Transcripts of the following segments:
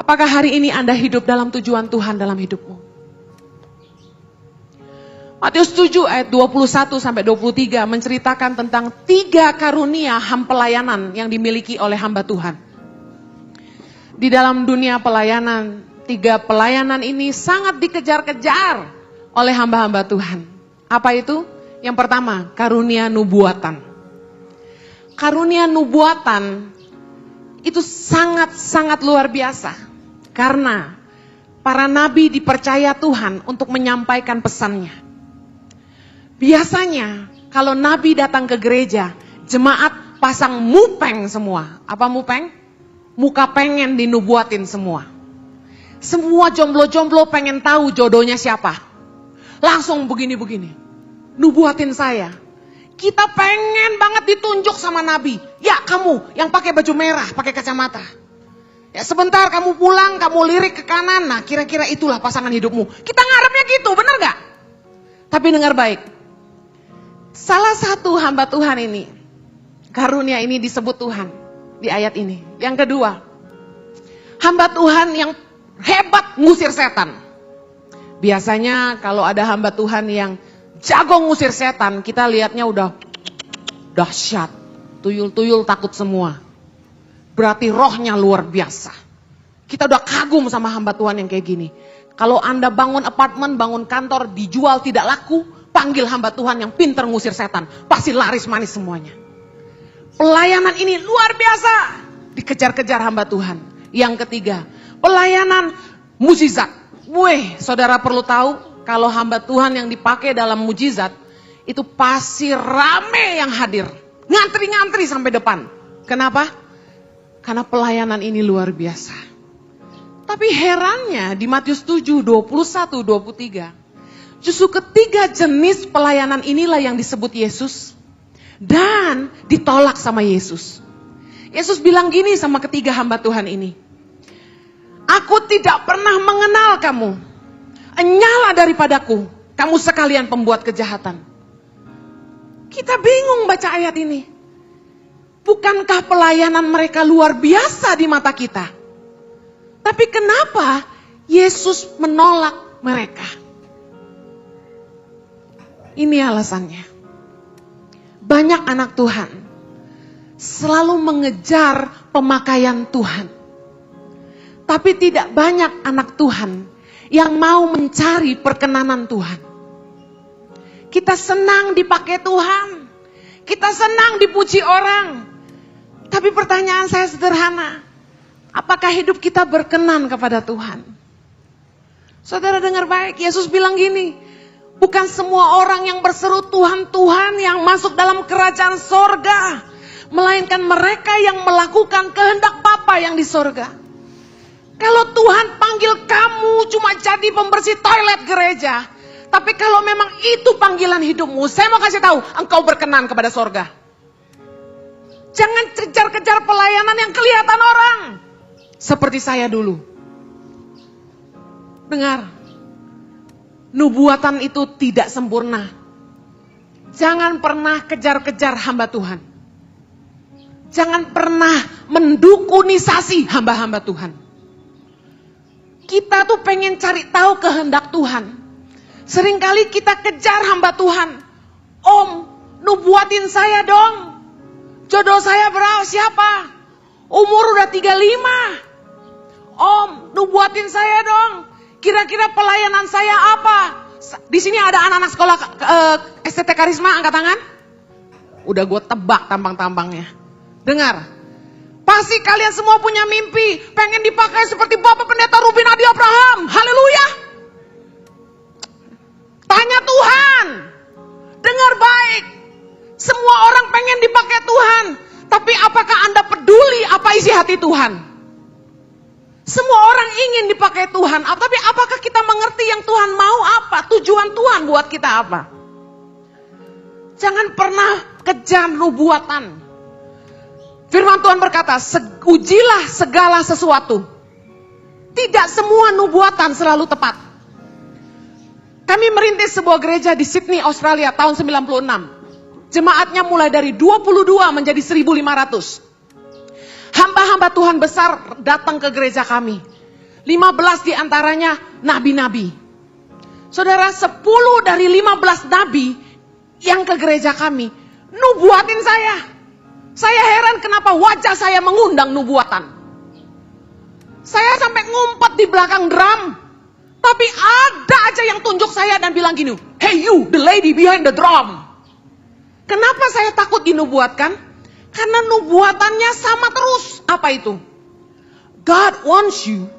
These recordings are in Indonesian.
Apakah hari ini Anda hidup dalam tujuan Tuhan dalam hidupmu? Matius 7 ayat 21 sampai 23 menceritakan tentang 3 karunia pelayanan yang dimiliki oleh hamba Tuhan. Di dalam dunia pelayanan, 3 pelayanan ini sangat dikejar-kejar oleh hamba-hamba Tuhan. Apa itu? Yang pertama, karunia nubuatan. Karunia nubuatan itu sangat-sangat luar biasa. Karena para nabi dipercaya Tuhan untuk menyampaikan pesannya. Biasanya kalau nabi datang ke gereja, jemaat pasang mupeng semua. Apa mupeng? Muka pengen dinubuatin semua. Semua jomblo-jomblo pengen tahu jodohnya siapa. Langsung begini-begini. Nubuatin saya. Kita pengen banget ditunjuk sama nabi. Ya kamu yang pakai baju merah, pakai kacamata. Ya sebentar kamu pulang, kamu lirik ke kanan. Nah kira-kira itulah pasangan hidupmu. Kita ngarepnya gitu, benar gak? Tapi dengar baik. Salah satu hamba Tuhan ini, karunia ini disebut Tuhan di ayat ini. Yang kedua, hamba Tuhan yang hebat ngusir setan. Biasanya kalau ada hamba Tuhan yang jago ngusir setan, kita lihatnya udah dahsyat. Tuyul-tuyul takut semua. Berarti rohnya luar biasa. Kita udah kagum sama hamba Tuhan yang kayak gini. Kalau Anda bangun apartemen, bangun kantor, dijual tidak laku, panggil hamba Tuhan yang pintar ngusir setan. Pasti laris manis semuanya. Pelayanan ini luar biasa. Dikejar-kejar hamba Tuhan. Yang ketiga, pelayanan mukjizat. Saudara perlu tahu, kalau hamba Tuhan yang dipakai dalam mukjizat, itu pasti rame yang hadir. Ngantri-ngantri sampai depan. Kenapa? Karena pelayanan ini luar biasa. Tapi herannya di Matius 7, 21, 23, justru ketiga jenis pelayanan inilah yang disebut Yesus dan ditolak sama Yesus. Yesus bilang gini sama ketiga hamba Tuhan ini. Aku tidak pernah mengenal kamu. Enyala daripadaku, kamu sekalian pembuat kejahatan. Kita bingung baca ayat ini. Bukankah pelayanan mereka luar biasa di mata kita? Tapi kenapa Yesus menolak mereka? Ini alasannya. Banyak anak Tuhan selalu mengejar pemakaian Tuhan. Tapi tidak banyak anak Tuhan yang mau mencari perkenanan Tuhan. Kita senang dipakai Tuhan. Kita senang dipuji orang. Tapi pertanyaan saya sederhana. Apakah hidup kita berkenan kepada Tuhan? Saudara dengar baik, Yesus bilang gini. Bukan semua orang yang berseru Tuhan, Tuhan yang masuk dalam kerajaan sorga. Melainkan mereka yang melakukan kehendak Bapa yang di sorga. Kalau Tuhan panggil kamu cuma jadi pembersih toilet gereja. Tapi kalau memang itu panggilan hidupmu, saya mau kasih tahu, engkau berkenan kepada sorga. Jangan kejar-kejar pelayanan yang kelihatan orang. Seperti saya dulu. Dengar, nubuatan itu tidak sempurna. Jangan pernah kejar-kejar hamba Tuhan. Jangan pernah mendukunisasi hamba-hamba Tuhan. Kita tuh pengen cari tahu kehendak Tuhan. Seringkali kita kejar hamba Tuhan. Om, nubuatin saya dong. Jodoh saya berapa? Siapa? Umur udah 35. Om, nubuatin saya dong. Kira-kira pelayanan saya apa? Di sini ada anak-anak sekolah STT Karisma, angkat tangan. Udah gue tebak tampang-tampangnya. Dengar. Pasti kalian semua punya mimpi. Pengen dipakai seperti Bapak Pendeta Ruben Adi Abraham. Haleluya. Tanya Tuhan. Dengar baik. Semua orang pengen dipakai Tuhan. Tapi apakah Anda peduli apa isi hati Tuhan? Semua orang ingin dipakai Tuhan. Tapi apakah kita mengerti yang Tuhan mau apa? Tujuan Tuhan buat kita apa? Jangan pernah kejar nubuatan. Firman Tuhan berkata, ujilah segala sesuatu. Tidak semua nubuatan selalu tepat. Kami merintis sebuah gereja di Sydney, Australia tahun 96. Jemaatnya mulai dari 22 menjadi 1.500. Hamba-hamba Tuhan besar datang ke gereja kami. 15 diantaranya nabi-nabi. Saudara, 10 dari 15 nabi yang ke gereja kami nubuatin saya. Saya heran kenapa wajah saya mengundang nubuatan. Saya sampai ngumpet di belakang drum. Tapi ada aja yang tunjuk saya dan bilang gini, "Hey you, the lady behind the drum." Kenapa saya takut dinubuatkan? Karena nubuatannya sama terus. Apa itu? God wants you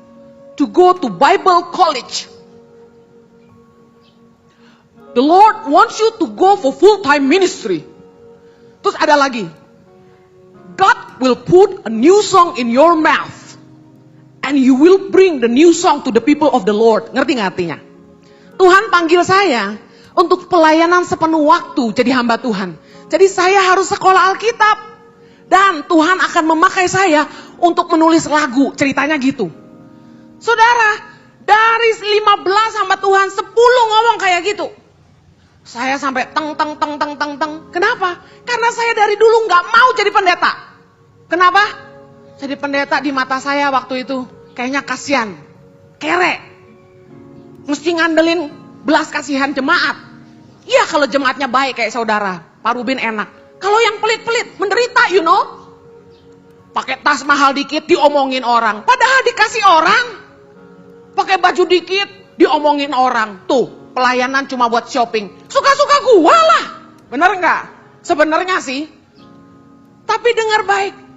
to go to Bible college. The Lord wants you to go for full-time ministry. Terus ada lagi. God will put a new song in your mouth. And you will bring the new song to the people of the Lord. Ngerti gak artinya? Tuhan panggil saya untuk pelayanan sepenuh waktu jadi hamba Tuhan. Jadi saya harus sekolah Alkitab. Dan Tuhan akan memakai saya untuk menulis lagu. Ceritanya gitu. Saudara, dari 15 hamba Tuhan, 10 ngomong kayak gitu. Saya sampai teng. Kenapa? Karena saya dari dulu gak mau jadi pendeta. Kenapa? Jadi pendeta di mata saya waktu itu kayaknya kasihan, kere. Mesti ngandelin belas kasihan jemaat. Iya kalau jemaatnya baik kayak saudara, Pak Rubin enak. Kalau yang pelit-pelit, menderita you know. Pakai tas mahal dikit diomongin orang, padahal dikasih orang. Pakai baju dikit diomongin orang. Tuh, pelayanan cuma buat shopping. Suka-suka gua lah. Bener nggak? Sebenarnya sih. Tapi dengar baik.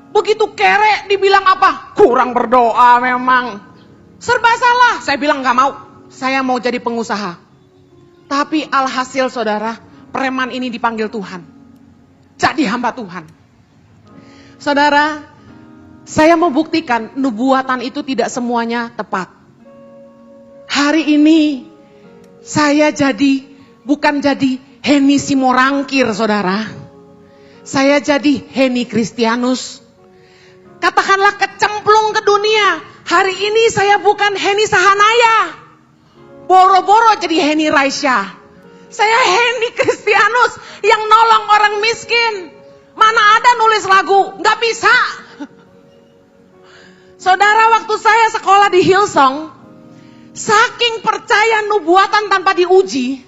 Begitu kere dibilang apa? Kurang berdoa memang. Serba salah. Saya bilang gak mau. Saya mau jadi pengusaha. Tapi alhasil saudara, preman ini dipanggil Tuhan. Jadi hamba Tuhan. Saudara, saya mau buktikan nubuatan itu tidak semuanya tepat. Hari ini saya bukan jadi Heni Simorangkir saudara. Saya jadi Heni Kristianus. Katakanlah kecemplung ke dunia. Hari ini saya bukan Heni Sahanaya. Boro-boro jadi Heni Raisya. Saya Heni Kristianus yang nolong orang miskin. Mana ada nulis lagu, nggak bisa. Saudara, waktu saya sekolah di Hillsong, saking percaya nubuatan tanpa diuji,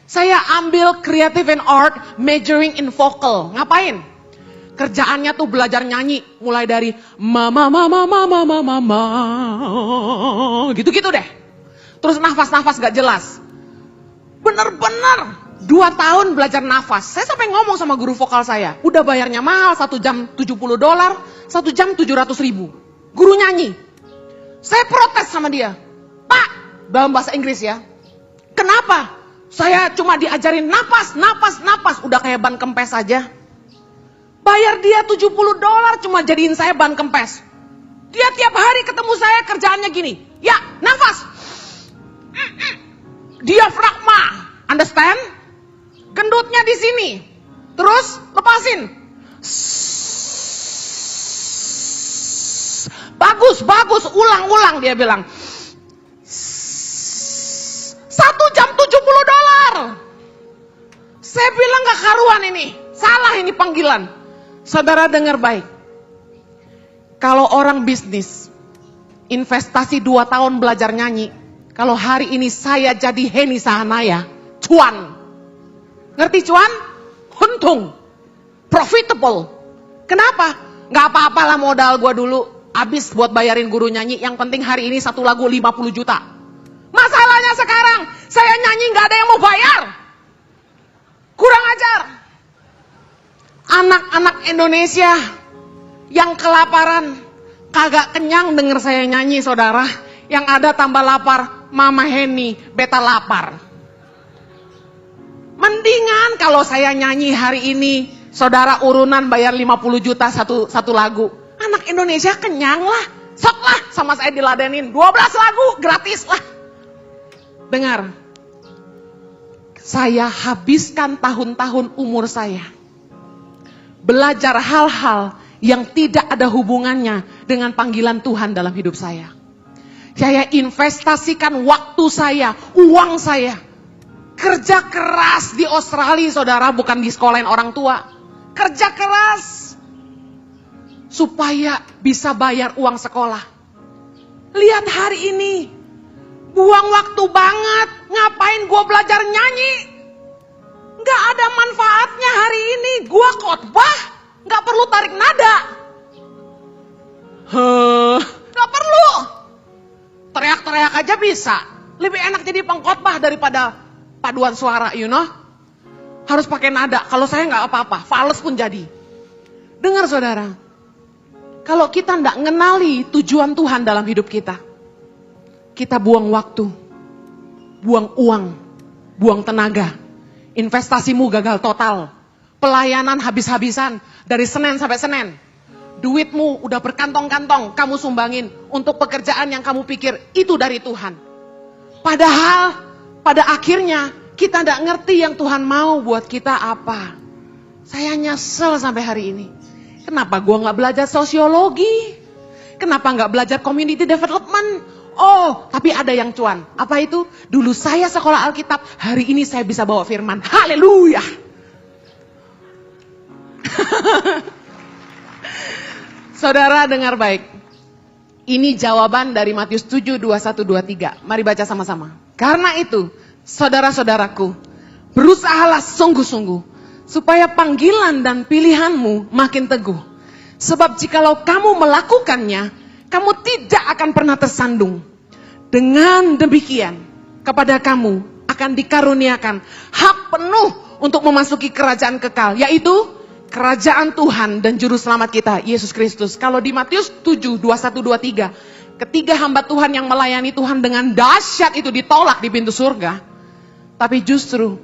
saya ambil Creative and Art majoring in vocal. Ngapain? Kerjaannya tuh belajar nyanyi, mulai dari mama, gitu-gitu deh. Terus nafas-nafas gak jelas. Bener-bener 2 tahun belajar nafas. Saya sampai ngomong sama guru vokal saya, udah bayarnya mahal, 1 jam $70, 1 jam 700.000. Guru nyanyi. Saya protes sama dia. Pak, dalam bahasa Inggris ya. Kenapa? Saya cuma diajarin napas, udah kayak ban kempes aja. Bayar dia $70 cuma jadiin saya ban kempes. Dia tiap hari ketemu saya kerjaannya gini. Ya, nafas. Diafragma. Understand? Gendutnya di sini. Terus lepasin. Bagus, ulang-ulang dia bilang. 1 jam $70. Saya bilang gak karuan ini. Salah ini panggilan. Saudara dengar baik. Kalau orang bisnis, investasi 2 tahun belajar nyanyi. Kalau hari ini saya jadi Heni Sahanaya, cuan. Ngerti cuan? Untung. Profitable. Kenapa? Gak apa-apalah modal gua dulu. Habis buat bayarin guru nyanyi. Yang penting hari ini 1 lagu 50 juta. Masalahnya sekarang, saya nyanyi gak ada yang mau bayar. Kurang ajar. Anak-anak Indonesia yang kelaparan, kagak kenyang denger saya nyanyi saudara. Yang ada tambah lapar, Mama Heni, beta lapar. Mendingan kalau saya nyanyi hari ini, saudara urunan bayar 50 juta satu lagu. Anak Indonesia kenyang lah, sok lah sama saya diladenin. 12 lagu gratis lah. Dengar, saya habiskan tahun-tahun umur saya belajar hal-hal yang tidak ada hubungannya dengan panggilan Tuhan dalam hidup saya. Saya investasikan waktu saya, uang saya. Kerja keras di Australia, saudara, bukan di sekolahin orang tua. Kerja keras supaya bisa bayar uang sekolah. Lihat hari ini. Buang waktu banget. Ngapain gue belajar nyanyi? Gak ada manfaatnya hari ini. Gue khotbah. Gak perlu tarik nada. Gak perlu. Teriak-teriak aja bisa. Lebih enak jadi pengkhotbah daripada paduan suara, you know. Harus pakai nada. Kalau saya gak apa-apa. Fales pun jadi. Dengar saudara. Kalau kita gak ngenali tujuan Tuhan dalam hidup kita. Kita buang waktu. Buang uang. Buang tenaga. Investasimu gagal total. Pelayanan habis-habisan. Dari Senin sampai Senin. Duitmu udah berkantong-kantong. Kamu sumbangin untuk pekerjaan yang kamu pikir itu dari Tuhan. Padahal pada akhirnya kita gak ngerti yang Tuhan mau buat kita apa. Saya nyesel sampai hari ini. Kenapa gue gak belajar sosiologi? Kenapa gak belajar community development? Oh, tapi ada yang cuan. Apa itu? Dulu saya sekolah Alkitab, hari ini saya bisa bawa firman. Haleluya! Saudara dengar baik. Ini jawaban dari Matius 7, 21, 23. Mari baca sama-sama. Karena itu, saudara-saudaraku, berusahalah sungguh-sungguh, supaya panggilan dan pilihanmu makin teguh. Sebab jikalau kamu melakukannya, kamu tidak akan pernah tersandung. Dengan demikian, kepada kamu akan dikaruniakan hak penuh untuk memasuki kerajaan kekal, yaitu kerajaan Tuhan dan Juru Selamat kita, Yesus Kristus. Kalau di Matius 7, 21, 23, ketiga hamba Tuhan yang melayani Tuhan dengan dahsyat itu ditolak di pintu surga. Tapi justru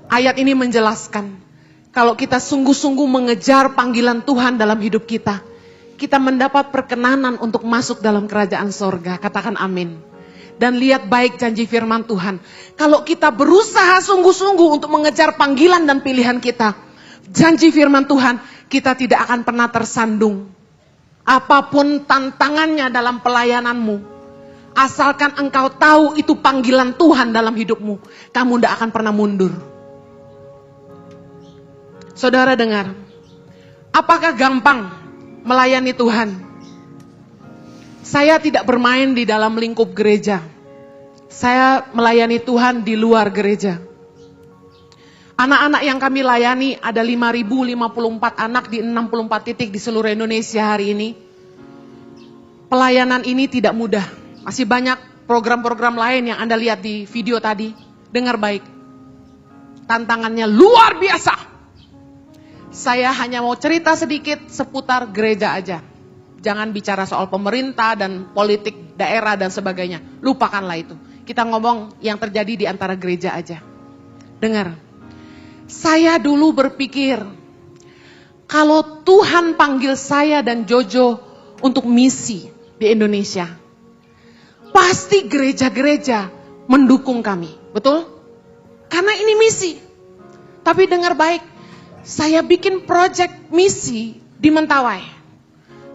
ayat ini menjelaskan, kalau kita sungguh-sungguh mengejar panggilan Tuhan dalam hidup kita, kita mendapat perkenanan untuk masuk dalam kerajaan sorga. Katakan amin. Dan lihat baik janji firman Tuhan. Kalau kita berusaha sungguh-sungguh untuk mengejar panggilan dan pilihan kita, janji firman Tuhan, kita tidak akan pernah tersandung. Apapun tantangannya dalam pelayananmu, asalkan engkau tahu itu panggilan Tuhan dalam hidupmu, kamu tidak akan pernah mundur. Saudara dengar, apakah gampang melayani Tuhan? Saya tidak bermain di dalam lingkup gereja. Saya melayani Tuhan di luar gereja. Anak-anak yang kami layani ada 5.054 anak di 64 titik di seluruh Indonesia hari ini. Pelayanan ini tidak mudah. Masih banyak program-program lain yang Anda lihat di video tadi. Dengar baik. Tantangannya luar biasa. Saya hanya mau cerita sedikit seputar gereja aja. Jangan bicara soal pemerintah dan politik daerah dan sebagainya. Lupakanlah itu. Kita ngomong yang terjadi di antara gereja aja. Dengar. Saya dulu berpikir, kalau Tuhan panggil saya dan Jojo untuk misi di Indonesia, pasti gereja-gereja mendukung kami. Betul? Karena ini misi. Tapi dengar baik, saya bikin proyek misi di Mentawai.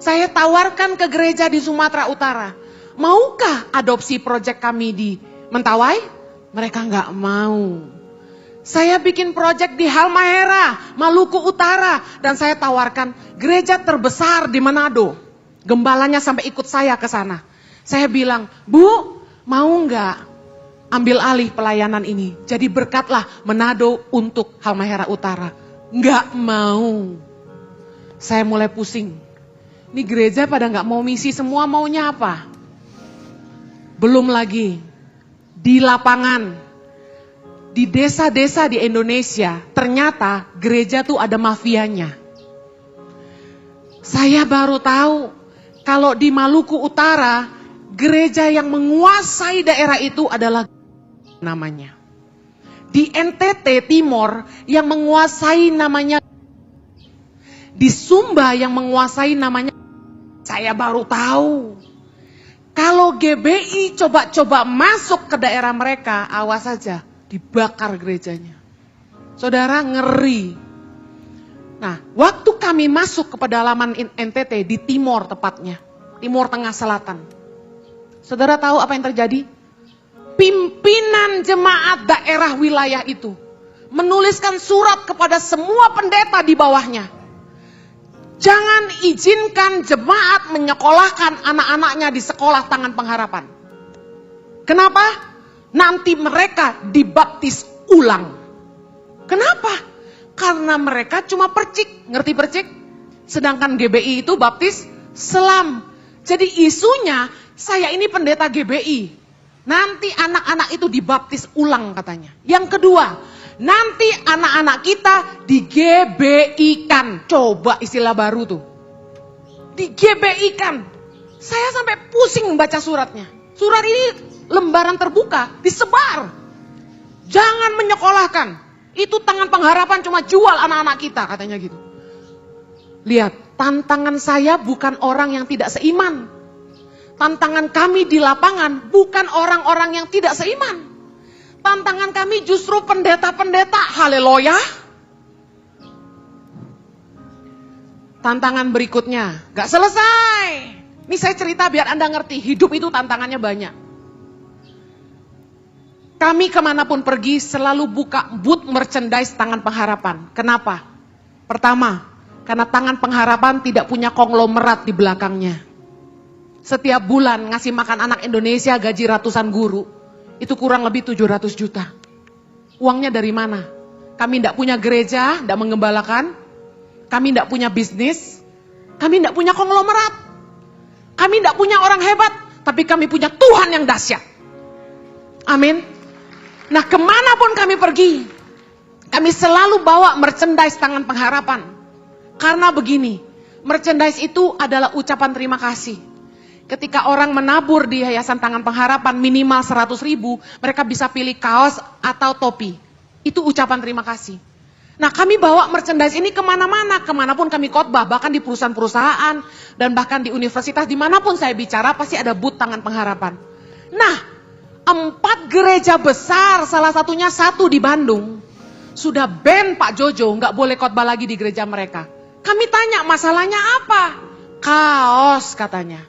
Saya tawarkan ke gereja di Sumatera Utara. Maukah adopsi proyek kami di Mentawai? Mereka nggak mau. Saya bikin proyek di Halmahera, Maluku Utara. Dan saya tawarkan gereja terbesar di Manado. Gembalanya sampai ikut saya ke sana. Saya bilang, Bu, mau nggak ambil alih pelayanan ini? Jadi berkatlah Manado untuk Halmahera Utara. Nggak mau. Saya mulai pusing. Ini gereja pada nggak mau misi, semua maunya apa? Belum lagi di lapangan, di desa-desa di Indonesia, ternyata gereja tuh ada mafianya. Saya baru tahu kalau di Maluku Utara, gereja yang menguasai daerah itu adalah namanya. Di NTT Timor yang menguasai namanya, di Sumba yang menguasai namanya. Saya baru tahu. Kalau GBI coba-coba masuk ke daerah mereka, awas saja, dibakar gerejanya. Saudara, ngeri. Nah, waktu kami masuk ke pedalaman NTT di Timor tepatnya, Timur Tengah Selatan. Saudara tahu apa yang terjadi? Pimpinan jemaat daerah wilayah itu menuliskan surat kepada semua pendeta di bawahnya. Jangan izinkan jemaat menyekolahkan anak-anaknya di sekolah Tangan Pengharapan. Kenapa? Nanti mereka dibaptis ulang. Kenapa? Karena mereka cuma percik. Ngerti percik? Sedangkan GBI itu baptis selam. Jadi isunya, saya ini pendeta GBI. Nanti anak-anak itu dibaptis ulang katanya. Yang kedua, nanti anak-anak kita di GBI-kan. Coba istilah baru tuh. Di GBI-kan. Saya sampai pusing membaca suratnya. Surat ini lembaran terbuka, disebar. Jangan menyekolahkan. Itu Tangan Pengharapan cuma jual anak-anak kita, katanya gitu. Lihat, tantangan saya bukan orang yang tidak seiman. Tantangan kami di lapangan bukan orang-orang yang tidak seiman. Tantangan kami justru pendeta-pendeta, haleluya. Tantangan berikutnya, gak selesai. Ini saya cerita biar Anda ngerti, hidup itu tantangannya banyak. Kami kemanapun pergi selalu buka booth merchandise Tangan Pengharapan. Kenapa? Pertama, karena Tangan Pengharapan tidak punya konglomerat di belakangnya. Setiap bulan ngasih makan anak Indonesia gaji ratusan guru. Itu kurang lebih 700 juta. Uangnya dari mana? Kami tidak punya gereja, tidak mengembalakan. Kami tidak punya bisnis. Kami tidak punya konglomerat. Kami tidak punya orang hebat. Tapi kami punya Tuhan yang dahsyat. Amin. Nah, kemanapun kami pergi, kami selalu bawa merchandise Tangan Pengharapan. Karena begini, merchandise itu adalah ucapan terima kasih. Ketika orang menabur di Yayasan Tangan Pengharapan minimal 100.000, mereka bisa pilih kaos atau topi. Itu ucapan terima kasih. Nah, kami bawa merchandise ini kemana-mana, kemanapun kami khotbah, bahkan di perusahaan-perusahaan, dan bahkan di universitas, dimanapun saya bicara, pasti ada booth Tangan Pengharapan. Nah, 4 gereja besar, salah satunya 1 di Bandung, sudah ban Pak Jojo, nggak boleh khotbah lagi di gereja mereka. Kami tanya, masalahnya apa? Kaos katanya.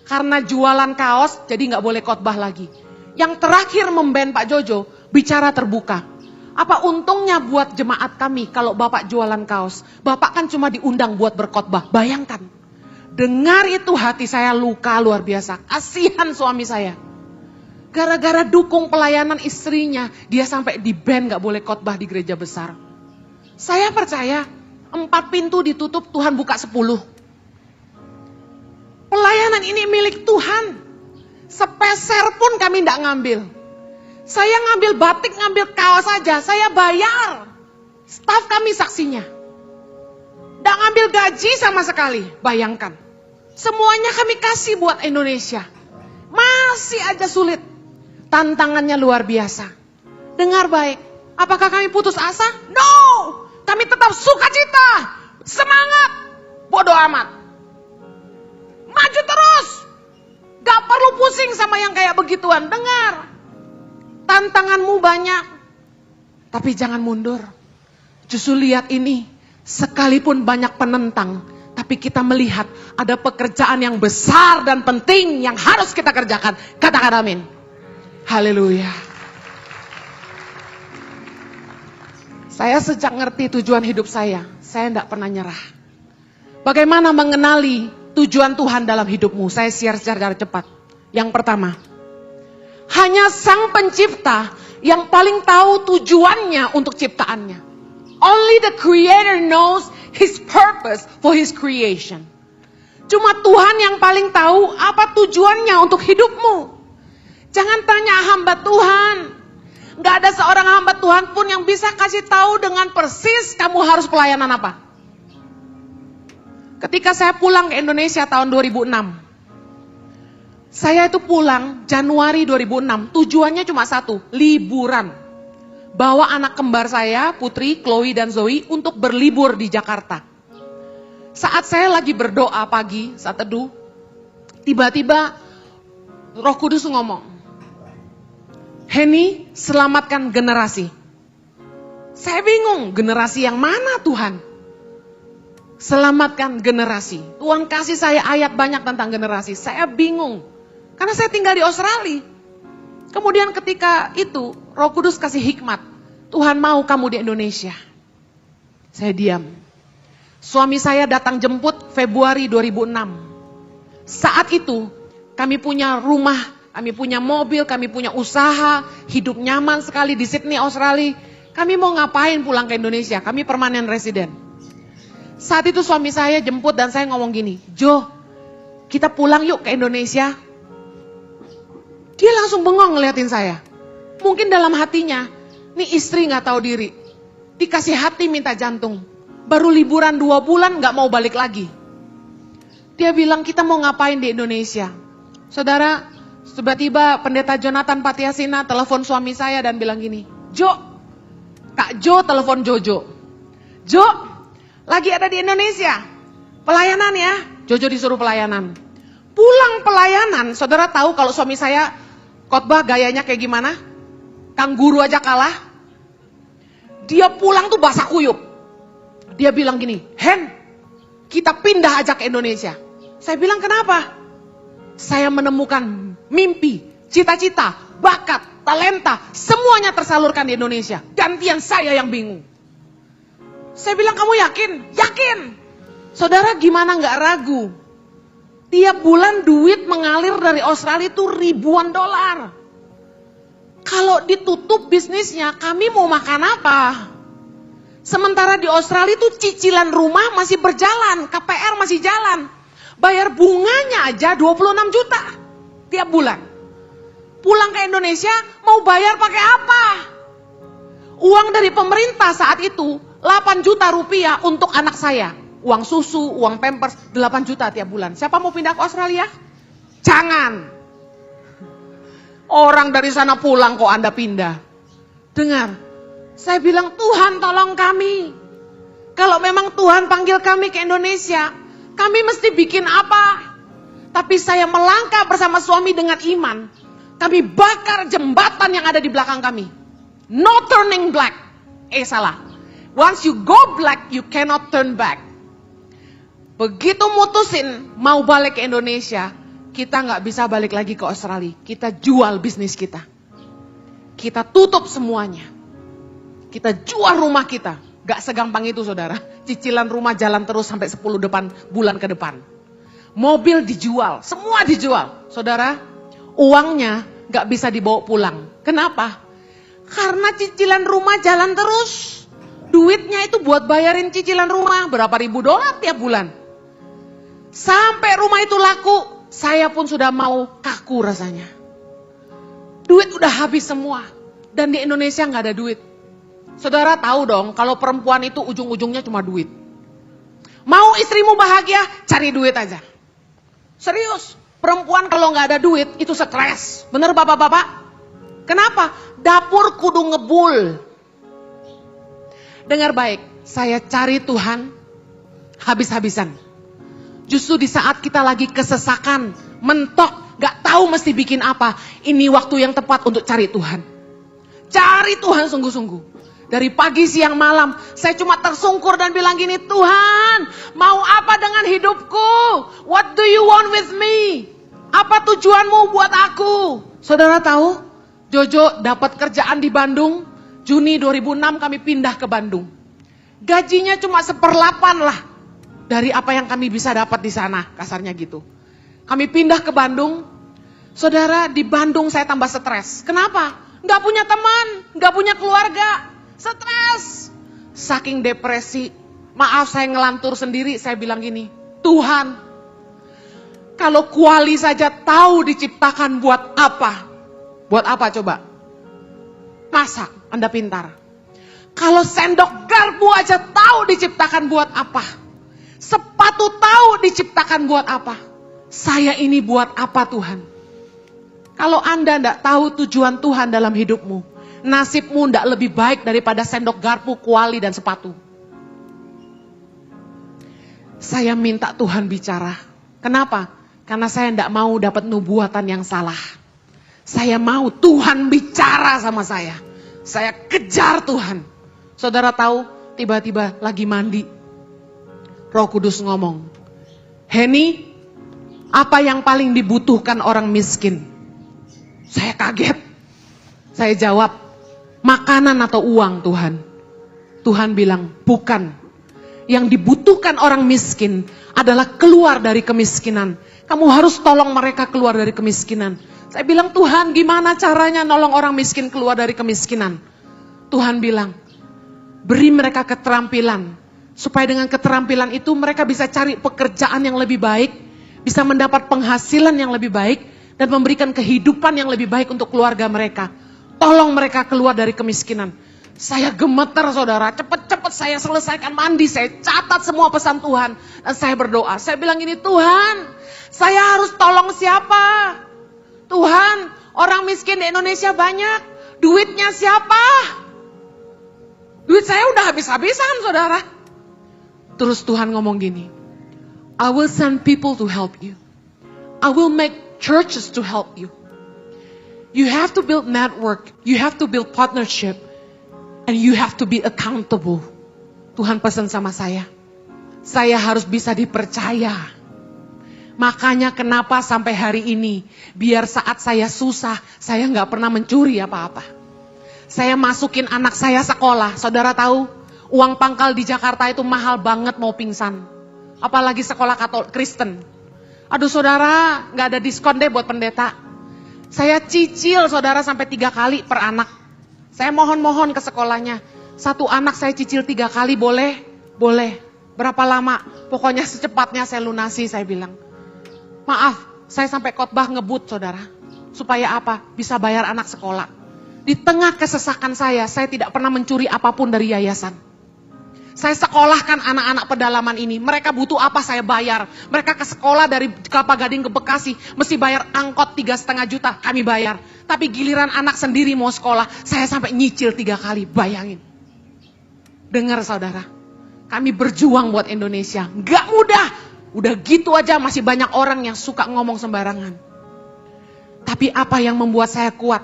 Karena jualan kaos, jadi nggak boleh khotbah lagi. Yang terakhir memban Pak Jojo, bicara terbuka. Apa untungnya buat jemaat kami kalau Bapak jualan kaos? Bapak kan cuma diundang buat berkhotbah. Bayangkan. Dengar itu hati saya luka luar biasa. Kasihan suami saya. Gara-gara dukung pelayanan istrinya, dia sampai di-ban gak boleh khotbah di gereja besar. Saya percaya, 4 pintu ditutup, Tuhan buka 10. Pelayanan ini milik Tuhan. Sepeser pun kami gak ngambil. Saya ngambil batik, ngambil kaos saja, saya bayar. Staf kami saksinya. Gak ngambil gaji sama sekali, bayangkan. Semuanya kami kasih buat Indonesia. Masih aja sulit. Tantangannya luar biasa. Dengar baik, apakah kami putus asa? No! Kami tetap sukacita, semangat, bodoh amat. Maju terus. Gak perlu pusing sama yang kayak begituan. Dengar, tantanganmu banyak, tapi jangan mundur. Justru lihat ini, sekalipun banyak penentang, tapi kita melihat ada pekerjaan yang besar dan penting yang harus kita kerjakan. Katakan amin. Haleluya. Saya sejak ngerti tujuan hidup saya tidak pernah nyerah. Bagaimana mengenali tujuan Tuhan dalam hidupmu? Saya share secara cepat. Yang pertama, hanya Sang Pencipta yang paling tahu tujuannya untuk ciptaannya. Only the Creator knows His purpose for His creation. Cuma Tuhan yang paling tahu apa tujuannya untuk hidupmu. Jangan tanya hamba Tuhan. Gak ada seorang hamba Tuhan pun yang bisa kasih tahu dengan persis kamu harus pelayanan apa. Ketika saya pulang ke Indonesia tahun 2006. Saya itu pulang Januari 2006. Tujuannya cuma satu, liburan. Bawa anak kembar saya, Putri, Chloe dan Zoe untuk berlibur di Jakarta. Saat saya lagi berdoa pagi, saat teduh, tiba-tiba Roh Kudus ngomong, Henny, selamatkan generasi. Saya bingung, generasi yang mana Tuhan? Selamatkan generasi. Tuhan kasih saya ayat banyak tentang generasi. Saya bingung, karena saya tinggal di Australia. Kemudian ketika itu, Roh Kudus kasih hikmat. Tuhan mau kamu di Indonesia. Saya diam. Suami saya datang jemput Februari 2006. Saat itu kami punya rumah, kami punya mobil, kami punya usaha, hidup nyaman sekali di Sydney, Australia. Kami mau ngapain pulang ke Indonesia? Kami permanen resident. Saat itu suami saya jemput dan saya ngomong gini, Jo, kita pulang yuk ke Indonesia. Dia langsung bengong ngeliatin saya. Mungkin dalam hatinya, nih istri gak tahu diri. Dikasih hati minta jantung. Baru liburan 2 bulan gak mau balik lagi. Dia bilang kita mau ngapain di Indonesia. Saudara, tiba-tiba pendeta Jonathan Patiasina telepon suami saya dan bilang gini, Jo, Kak Jo telepon Jojo. Jo, lagi ada di Indonesia. Pelayanan ya. Jojo disuruh pelayanan. Pulang pelayanan, saudara tahu kalau suami saya khotbah gayanya kayak gimana? Kang guru aja kalah. Dia pulang tuh basah kuyup. Dia bilang gini, Hen, kita pindah aja ke Indonesia. Saya bilang kenapa? Saya menemukan mimpi, cita-cita, bakat, talenta, semuanya tersalurkan di Indonesia. Gantian saya yang bingung. Saya bilang kamu yakin? Yakin. Saudara gimana gak ragu? Tiap bulan duit mengalir dari Australia itu ribuan dolar. Kalau ditutup bisnisnya, kami mau makan apa? Sementara di Australia itu cicilan rumah masih berjalan, KPR masih jalan. Bayar bunganya aja 26 juta tiap bulan. Pulang ke Indonesia mau bayar pakai apa? Uang dari pemerintah saat itu 8 juta rupiah untuk anak saya. Uang susu, uang pampers 8 juta tiap bulan. Siapa mau pindah ke Australia? Jangan. Orang dari sana pulang kok Anda pindah. Dengar, saya bilang Tuhan tolong kami. Kalau memang Tuhan panggil kami ke Indonesia, kami mesti bikin apa? Tapi saya melangkah bersama suami dengan iman. Kami bakar jembatan yang ada di belakang kami. No turning back. Salah. Once you go black, you cannot turn back. Begitu mutusin mau balik ke Indonesia, kita nggak bisa balik lagi ke Australia. Kita jual bisnis kita. Kita tutup semuanya. Kita jual rumah kita. Gak segampang itu saudara. Cicilan rumah jalan terus sampai 10 bulan ke depan. Mobil dijual, semua dijual. Saudara, uangnya gak bisa dibawa pulang. Kenapa? Karena cicilan rumah jalan terus. Duitnya itu buat bayarin cicilan rumah. Berapa ribu dolar tiap bulan. Sampai rumah itu laku, saya pun sudah mau kaku rasanya. Duit udah habis semua. Dan di Indonesia gak ada duit. Saudara tahu dong, kalau perempuan itu ujung-ujungnya cuma duit. Mau istrimu bahagia, cari duit aja. Serius, perempuan kalau nggak ada duit, itu stres. Bener bapak-bapak? Kenapa? Dapur kudu ngebul. Dengar baik, saya cari Tuhan habis-habisan. Justru di saat kita lagi kesesakan, mentok, nggak tahu mesti bikin apa. Ini waktu yang tepat untuk cari Tuhan. Cari Tuhan sungguh-sungguh. Dari pagi, siang, malam, saya cuma tersungkur dan bilang gini, Tuhan, mau apa dengan hidupku? What do you want with me? Apa tujuanmu buat aku? Saudara tahu, Jojo dapat kerjaan di Bandung, Juni 2006 kami pindah ke Bandung. Gajinya cuma 1/8 lah dari apa yang kami bisa dapat di sana, kasarnya gitu. Kami pindah ke Bandung, saudara di Bandung saya tambah stres. Kenapa? Gak punya teman, gak punya keluarga. Stres, saking depresi, maaf saya ngelantur sendiri, saya bilang gini, Tuhan, kalau kuali saja tahu diciptakan buat apa? Buat apa coba? Masak, Anda pintar. Kalau sendok garpu aja tahu diciptakan buat apa? Sepatu tahu diciptakan buat apa? Saya ini buat apa Tuhan? Kalau Anda tidak tahu tujuan Tuhan dalam hidupmu, nasibmu tidak lebih baik daripada sendok garpu, kuali, dan sepatu. Saya minta Tuhan bicara. Kenapa? Karena saya tidak mau dapat nubuatan yang salah. Saya mau Tuhan bicara sama saya. Saya kejar Tuhan. Saudara tahu, tiba-tiba lagi mandi. Roh Kudus ngomong, Henny, apa yang paling dibutuhkan orang miskin? Saya kaget. Saya jawab, makanan atau uang Tuhan? Tuhan bilang, bukan. yang dibutuhkan orang miskin adalah keluar dari kemiskinan. Kamu harus tolong mereka keluar dari kemiskinan. Saya bilang, Tuhan gimana caranya nolong orang miskin keluar dari kemiskinan? Tuhan bilang, beri mereka keterampilan. Supaya dengan keterampilan itu mereka bisa cari pekerjaan yang lebih baik, bisa mendapat penghasilan yang lebih baik, dan memberikan kehidupan yang lebih baik untuk keluarga mereka. Tolong mereka keluar dari kemiskinan. Saya gemeter saudara, cepat-cepat saya selesaikan mandi, saya catat semua pesan Tuhan. Dan saya berdoa, saya bilang gini, Tuhan, saya harus tolong siapa? Tuhan, orang miskin di Indonesia banyak, duitnya siapa? Duit saya udah habis-habisan saudara. Terus Tuhan ngomong gini, I will send people to help you. I will make churches to help you. You have to build network, you have to build partnership. And you have to be accountable. Tuhan pesan sama saya harus bisa dipercaya. Makanya kenapa sampai hari ini, biar saat saya susah, saya gak pernah mencuri apa-apa. Saya masukin anak saya sekolah, saudara tahu, uang pangkal di Jakarta itu mahal banget mau pingsan. Apalagi sekolah Katolik Kristen. Aduh saudara, gak ada diskon deh buat pendeta. Saya cicil saudara sampai 3 kali per anak. Saya mohon-mohon ke sekolahnya. Satu anak saya cicil 3 kali boleh? Boleh. Berapa lama? Pokoknya secepatnya saya lunasi, saya bilang. Maaf, saya sampai khotbah ngebut saudara. Supaya apa? Bisa bayar anak sekolah. Di tengah kesesakan saya tidak pernah mencuri apapun dari yayasan. Saya sekolahkan anak-anak pedalaman ini. Mereka butuh apa saya bayar. Mereka ke sekolah dari Kelapa Gading ke Bekasi. Mesti bayar angkot 3,5 juta. Kami bayar. Tapi giliran anak sendiri mau sekolah. Saya sampai nyicil 3 kali. Bayangin. Dengar saudara. Kami berjuang buat Indonesia. Gak mudah. Udah gitu aja masih banyak orang yang suka ngomong sembarangan. Tapi apa yang membuat saya kuat?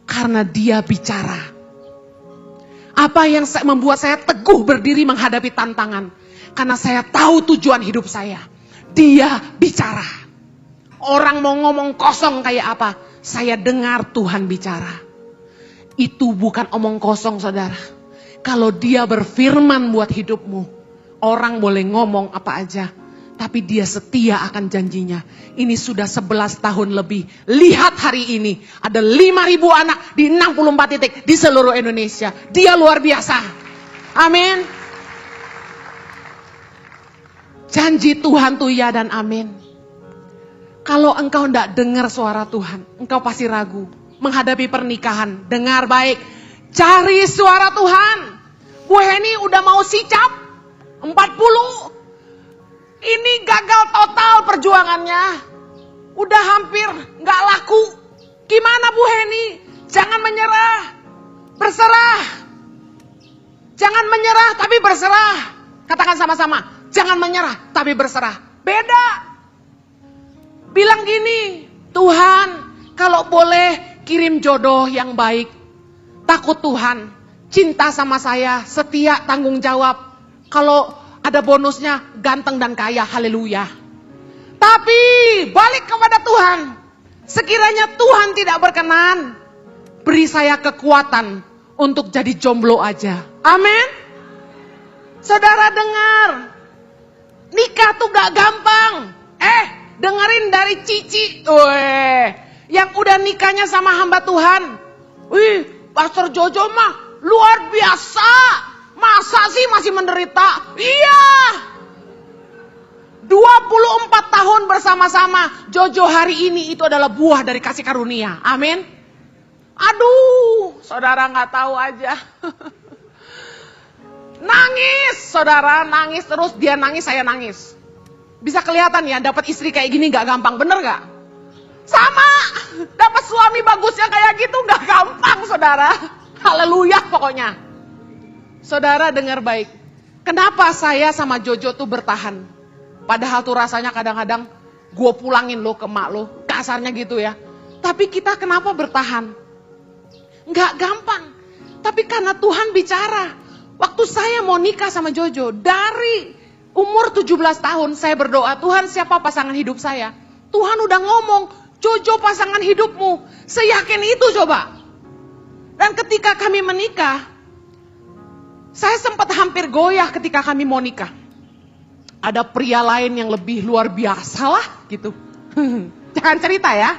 Karena Dia bicara. Apa yang membuat saya teguh berdiri menghadapi tantangan? Karena saya tahu tujuan hidup saya. Dia bicara. Orang mau ngomong kosong kayak apa? Saya dengar Tuhan bicara. Itu bukan omong kosong saudara. Kalau Dia berfirman buat hidupmu, orang boleh ngomong apa aja. Tapi Dia setia akan janjinya. Ini sudah 11 tahun lebih. Lihat hari ini. Ada 5.000 anak di 64 titik di seluruh Indonesia. Dia luar biasa. Amin. Janji Tuhan tuh ya dan amin. Kalau engkau tidak dengar suara Tuhan, engkau pasti ragu. Menghadapi pernikahan, dengar baik. Cari suara Tuhan. Bu Heni udah mau sicap 40. Ini gagal total perjuangannya. Udah hampir gak laku. Gimana Bu Heni? Jangan menyerah. Berserah. Jangan menyerah tapi berserah. Katakan sama-sama. Jangan menyerah tapi berserah. Beda. Bilang gini. Tuhan, kalau boleh kirim jodoh yang baik. Takut Tuhan. Cinta sama saya. Setia, tanggung jawab. Kalau ada bonusnya ganteng dan kaya, haleluya. Tapi balik kepada Tuhan. Sekiranya Tuhan tidak berkenan, beri saya kekuatan untuk jadi jomblo aja. Amin. Saudara dengar, nikah tuh gak gampang. Dengerin dari Cici. Yang udah nikahnya sama hamba Tuhan. Pastor Jojo mah luar biasa. Masa sih masih menderita? Iya. 24 tahun bersama-sama. Jojo hari ini itu adalah buah dari kasih karunia. Amin. Aduh, saudara gak tahu aja. Nangis, saudara nangis terus. Dia nangis, saya nangis. Bisa kelihatan ya, dapat istri kayak gini gak gampang, bener gak? Sama, dapat suami bagusnya kayak gitu gak gampang, saudara. Haleluya pokoknya. Saudara dengar baik, kenapa saya sama Jojo tuh bertahan? Padahal tuh rasanya kadang-kadang gue pulangin lo ke mak lo, kasarnya gitu ya. Tapi kita kenapa bertahan? Nggak gampang, tapi karena Tuhan bicara. Waktu saya mau nikah sama Jojo, dari umur 17 tahun saya berdoa, Tuhan siapa pasangan hidup saya? Tuhan udah ngomong, Jojo pasangan hidupmu. Seyakin itu coba. Dan ketika kami menikah, saya sempat hampir goyah ketika kami mau nikah. ada pria lain yang lebih luar biasa lah gitu. Jangan cerita ya.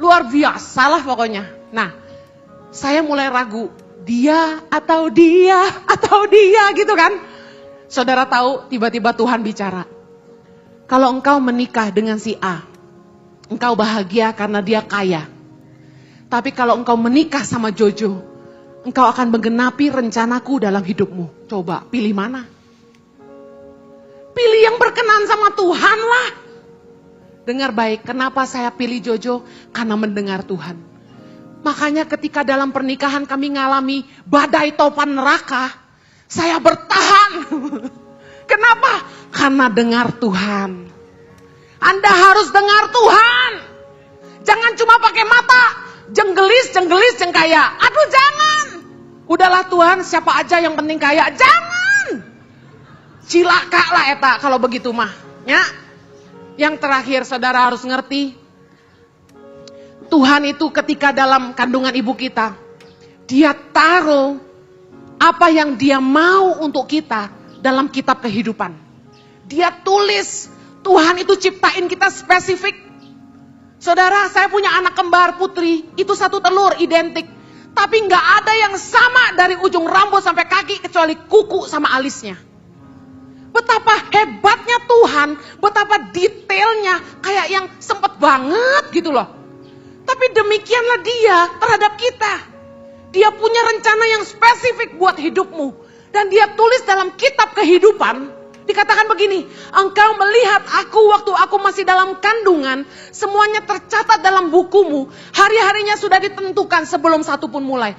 Luar biasa lah pokoknya. Nah, saya mulai ragu, dia atau dia gitu kan. Saudara tahu, tiba-tiba Tuhan bicara. Kalau engkau menikah dengan si A, engkau bahagia karena dia kaya. Tapi kalau engkau menikah sama Jojo, engkau akan menggenapi rencanaku dalam hidupmu. Coba, pilih mana? Pilih yang berkenan sama Tuhan lah. Dengar baik, kenapa saya pilih Jojo? Karena mendengar Tuhan. Makanya ketika dalam pernikahan kami ngalami badai topan neraka, saya bertahan. Kenapa? Karena dengar Tuhan. Anda harus dengar Tuhan. Jangan cuma pakai mata, jenggelis, jengkaya. Aduh jangan. Udahlah Tuhan, siapa aja yang penting kaya. Jangan. Cilaka lah eta kalau begitu mah. Ya. Yang terakhir saudara harus ngerti, Tuhan itu ketika dalam kandungan ibu kita, dia taruh apa yang dia mau untuk kita dalam kitab kehidupan. Dia tulis, Tuhan itu ciptain kita spesifik. Saudara, saya punya anak kembar putri, itu satu telur identik. Tapi gak ada yang sama dari ujung rambut sampai kaki kecuali kuku sama alisnya. Betapa hebatnya Tuhan, betapa detailnya, kayak yang sempet banget gitu loh. Tapi demikianlah dia terhadap kita. Dia punya rencana yang spesifik buat hidupmu. Dan dia tulis dalam kitab kehidupan, dikatakan begini, engkau melihat aku waktu aku masih dalam kandungan, semuanya tercatat dalam bukumu, hari-harinya sudah ditentukan sebelum satu pun mulai.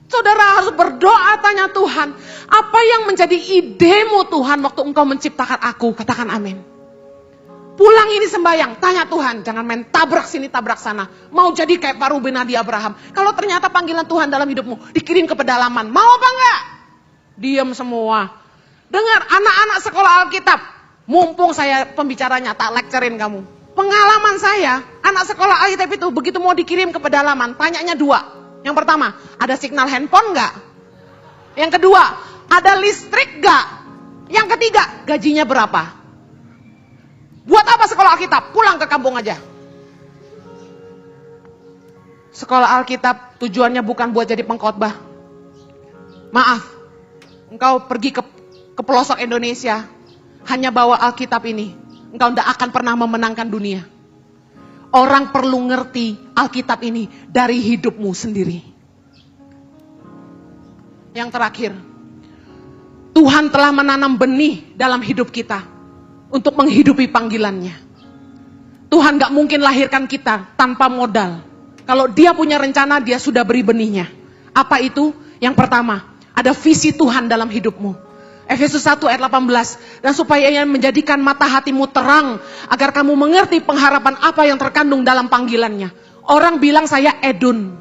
Saudara harus berdoa, tanya Tuhan, apa yang menjadi idemu Tuhan waktu engkau menciptakan aku? Katakan amin. Pulang ini sembahyang, tanya Tuhan, jangan main tabrak sini tabrak sana. Mau jadi kayak Pak Ruben Nadi Abraham. Kalau ternyata panggilan Tuhan dalam hidupmu dikirim ke pedalaman, mau apa enggak? Diam semua. Dengar anak-anak sekolah Alkitab, mumpung saya pembicaranya, tak lecturein kamu. Pengalaman saya, anak sekolah Alkitab itu begitu mau dikirim ke pedalaman, tanyanya dua. Yang pertama, ada signal handphone enggak? Yang kedua, ada listrik enggak? Yang ketiga, gajinya berapa? Buat apa sekolah Alkitab? Pulang ke kampung aja. Sekolah Alkitab tujuannya bukan buat jadi pengkhotbah. Maaf, engkau pergi ke pelosok Indonesia, hanya bawa Alkitab ini, engkau tidak akan pernah memenangkan dunia. Orang perlu ngerti Alkitab ini dari hidupmu sendiri. Yang terakhir, Tuhan telah menanam benih dalam hidup kita untuk menghidupi panggilannya. Tuhan gak mungkin lahirkan kita tanpa modal. Kalau dia punya rencana, dia sudah beri benihnya. Apa itu? Yang pertama, ada visi Tuhan dalam hidupmu. Efesus 1 ayat 18. Dan supaya ia menjadikan mata hatimu terang, agar kamu mengerti pengharapan apa yang terkandung dalam panggilannya. Orang bilang saya edun.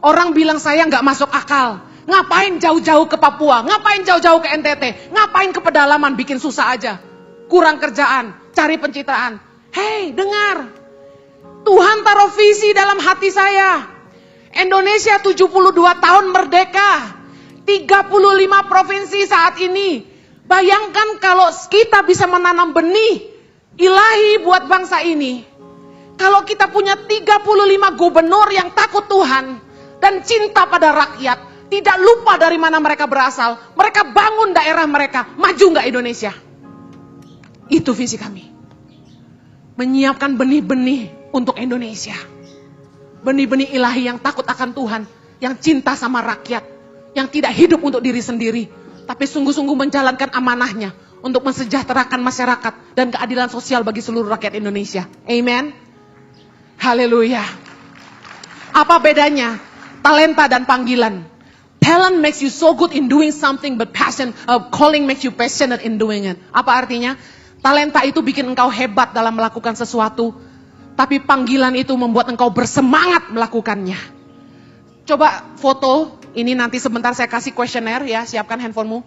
Orang bilang saya gak masuk akal. Ngapain jauh-jauh ke Papua? Ngapain jauh-jauh ke NTT? Ngapain ke pedalaman bikin susah aja? Kurang kerjaan, cari pencitraan. Hei, dengar. Tuhan taruh visi dalam hati saya. Indonesia 72 tahun merdeka. 35 provinsi saat ini. Bayangkan kalau kita bisa menanam benih ilahi buat bangsa ini. Kalau kita punya 35 gubernur yang takut Tuhan dan cinta pada rakyat, tidak lupa dari mana mereka berasal, mereka bangun daerah mereka, maju nggak Indonesia? Itu visi kami. Menyiapkan benih-benih untuk Indonesia. Benih-benih ilahi yang takut akan Tuhan, yang cinta sama rakyat, yang tidak hidup untuk diri sendiri, tapi sungguh-sungguh menjalankan amanahnya untuk mensejahterakan masyarakat dan keadilan sosial bagi seluruh rakyat Indonesia. Amen. Haleluya. Apa bedanya talenta dan panggilan? Talent makes you so good in doing something, but calling makes you passionate in doing it. Apa artinya? Talenta itu bikin engkau hebat dalam melakukan sesuatu, tapi panggilan itu membuat engkau bersemangat melakukannya. Coba foto, ini nanti sebentar saya kasih kuesioner ya, siapkan handphonemu.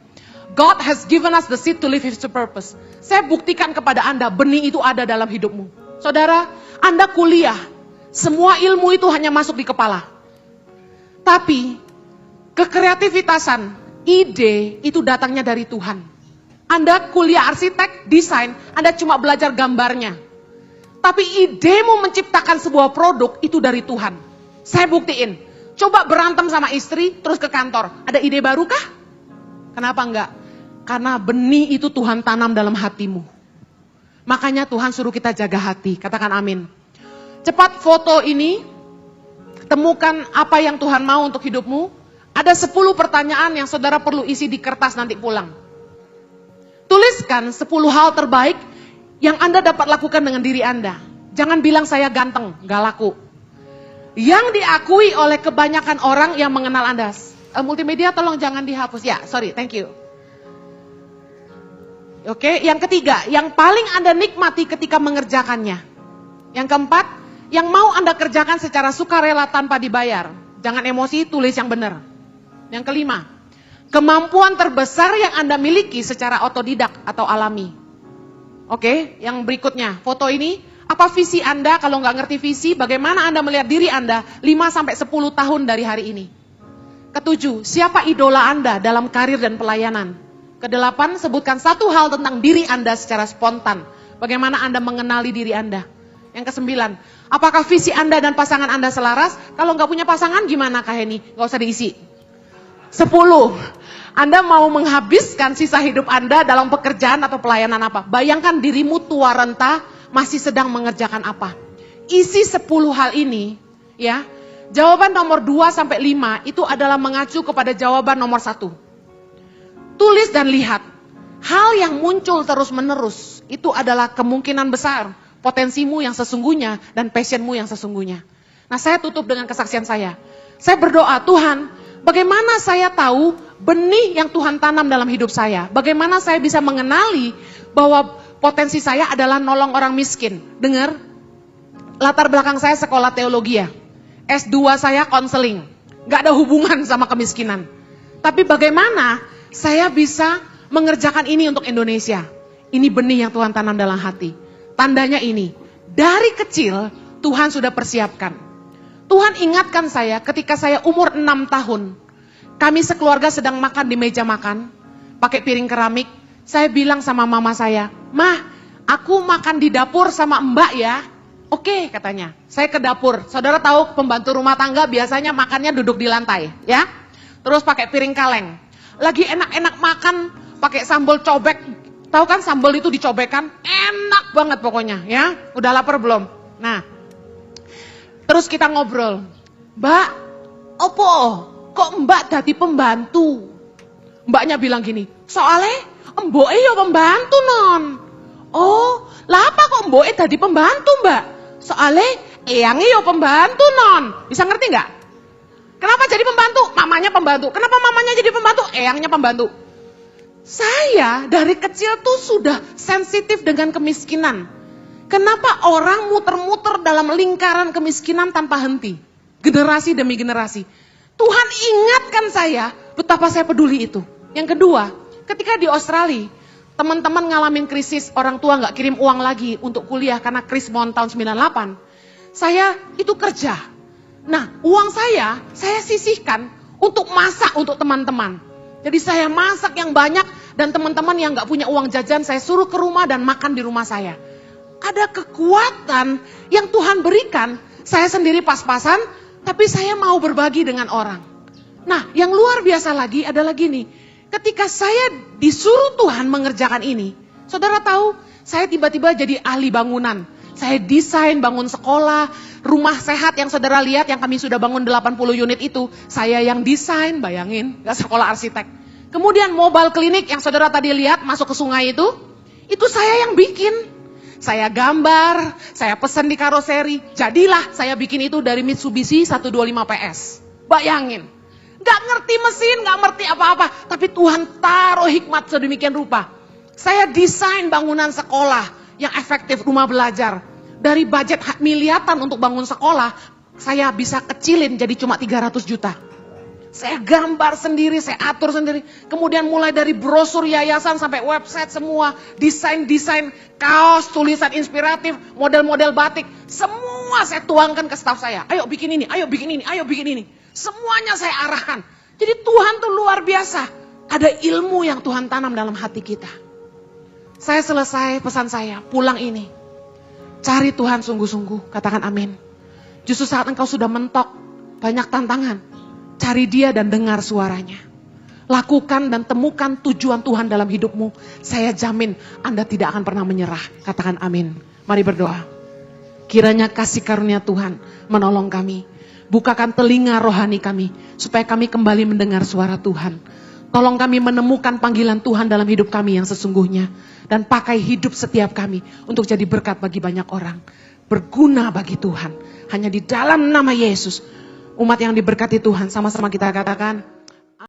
God has given us the seed to live His purpose. Saya buktikan kepada Anda, benih itu ada dalam hidupmu. Saudara, Anda kuliah, semua ilmu itu hanya masuk di kepala. Tapi, kekreativitasan, ide itu datangnya dari Tuhan. Anda kuliah arsitek, desain, Anda cuma belajar gambarnya. Tapi idemu menciptakan sebuah produk itu dari Tuhan. Saya buktiin. Coba berantem sama istri, terus ke kantor. Ada ide baru kah? Kenapa enggak? Karena benih itu Tuhan tanam dalam hatimu. Makanya Tuhan suruh kita jaga hati. Katakan amin. Cepat foto ini. Temukan apa yang Tuhan mau untuk hidupmu. Ada 10 pertanyaan yang saudara perlu isi di kertas nanti pulang. Tuliskan 10 hal terbaik yang Anda dapat lakukan dengan diri Anda. Jangan bilang saya ganteng, gak laku. Yang diakui oleh kebanyakan orang yang mengenal Anda. Multimedia tolong jangan dihapus. Ya, sorry, thank you. Oke, yang ketiga, yang paling Anda nikmati ketika mengerjakannya. Yang keempat, yang mau Anda kerjakan secara sukarela tanpa dibayar. Jangan emosi, tulis yang benar. Yang kelima, kemampuan terbesar yang Anda miliki secara otodidak atau alami. Oke, yang berikutnya, foto ini, apa visi Anda? Kalau nggak ngerti visi, bagaimana Anda melihat diri Anda 5-10 tahun dari hari ini? Ketujuh, siapa idola Anda dalam karir dan pelayanan? Kedelapan, sebutkan satu hal tentang diri Anda secara spontan. Bagaimana Anda mengenali diri Anda? Yang kesembilan, apakah visi Anda dan pasangan Anda selaras? Kalau nggak punya pasangan gimana Kak Heni? Nggak usah diisi. 10, Anda mau menghabiskan sisa hidup Anda dalam pekerjaan atau pelayanan apa? Bayangkan dirimu tua renta masih sedang mengerjakan apa? Isi 10 hal ini, ya. Jawaban nomor 2-5 itu adalah mengacu kepada jawaban nomor 1. Tulis dan lihat. Hal yang muncul terus-menerus itu adalah kemungkinan besar potensimu yang sesungguhnya dan passionmu yang sesungguhnya. Nah, saya tutup dengan kesaksian saya. Saya berdoa, Tuhan, bagaimana saya tahu benih yang Tuhan tanam dalam hidup saya? Bagaimana saya bisa mengenali bahwa potensi saya adalah nolong orang miskin? Dengar, latar belakang saya sekolah teologi ya. S2 saya konseling. Gak ada hubungan sama kemiskinan. Tapi bagaimana saya bisa mengerjakan ini untuk Indonesia? Ini benih yang Tuhan tanam dalam hati. Tandanya ini, dari kecil Tuhan sudah persiapkan. Tuhan ingatkan saya ketika saya umur 6 tahun. Kami sekeluarga sedang makan di meja makan, pakai piring keramik. Saya bilang sama mama saya, "Mah, aku makan di dapur sama Mbak ya." "Oke," katanya. Saya ke dapur. Saudara tahu pembantu rumah tangga biasanya makannya duduk di lantai, ya. Terus pakai piring kaleng. Lagi enak-enak makan, pakai sambal cobek. Tahu kan sambal itu dicobekkan? Enak banget pokoknya, ya. Udah lapar belum? Nah, terus kita ngobrol. "Mbak, opo? Kok Mbak dadi pembantu?" Mbaknya bilang gini, "Soalnya mboke yo pembantu non." "Oh, lah apa kok mboke dadi pembantu Mbak?" "Soalnya eyange yo pembantu non." Bisa ngerti nggak? Kenapa jadi pembantu? Mamanya pembantu. Kenapa mamanya jadi pembantu? Eyangnya pembantu. Saya dari kecil tuh sudah sensitif dengan kemiskinan. Kenapa orang muter-muter dalam lingkaran kemiskinan tanpa henti? Generasi demi generasi. Tuhan ingatkan saya betapa saya peduli itu. Yang kedua, ketika di Australia, teman-teman ngalamin krisis, orang tua gak kirim uang lagi untuk kuliah karena krismon tahun 98. Saya itu kerja. Nah, uang saya sisihkan untuk masak untuk teman-teman. Jadi saya masak yang banyak dan teman-teman yang gak punya uang jajan saya suruh ke rumah dan makan di rumah saya. Ada kekuatan yang Tuhan berikan, saya sendiri pas-pasan, tapi saya mau berbagi dengan orang. Nah, yang luar biasa lagi adalah gini, ketika saya disuruh Tuhan mengerjakan ini, saudara tahu, saya tiba-tiba jadi ahli bangunan. Saya desain bangun sekolah, rumah sehat yang saudara lihat yang kami sudah bangun 80 unit itu, saya yang desain, bayangin, gak sekolah arsitek. Kemudian mobile klinik yang saudara tadi lihat masuk ke sungai itu saya yang bikin. Saya gambar, saya pesan di karoseri, jadilah saya bikin itu dari Mitsubishi 125 PS. Bayangin, gak ngerti mesin, gak ngerti apa-apa, tapi Tuhan taruh hikmat sedemikian rupa. Saya desain bangunan sekolah yang efektif, rumah belajar. Dari budget miliaran untuk bangun sekolah, saya bisa kecilin jadi cuma 300 juta. Saya gambar sendiri, saya atur sendiri. Kemudian mulai dari brosur yayasan sampai website semua. Desain-desain kaos, tulisan inspiratif, model-model batik. Semua saya tuangkan ke staf saya. Ayo bikin ini, ayo bikin ini, ayo bikin ini. Semuanya saya arahkan. Jadi Tuhan tuh luar biasa. Ada ilmu yang Tuhan tanam dalam hati kita. Saya selesai pesan saya, pulang ini. Cari Tuhan sungguh-sungguh, katakan amin. Justru saat engkau sudah mentok, banyak tantangan. Cari Dia dan dengar suaranya. Lakukan dan temukan tujuan Tuhan dalam hidupmu. Saya jamin Anda tidak akan pernah menyerah. Katakan amin. Mari berdoa. Kiranya kasih karunia Tuhan menolong kami. Bukakan telinga rohani kami, supaya kami kembali mendengar suara Tuhan. Tolong kami menemukan panggilan Tuhan dalam hidup kami yang sesungguhnya. Dan pakai hidup setiap kami untuk jadi berkat bagi banyak orang. Berguna bagi Tuhan. Hanya di dalam nama Yesus. Umat yang diberkati Tuhan, sama-sama kita katakan.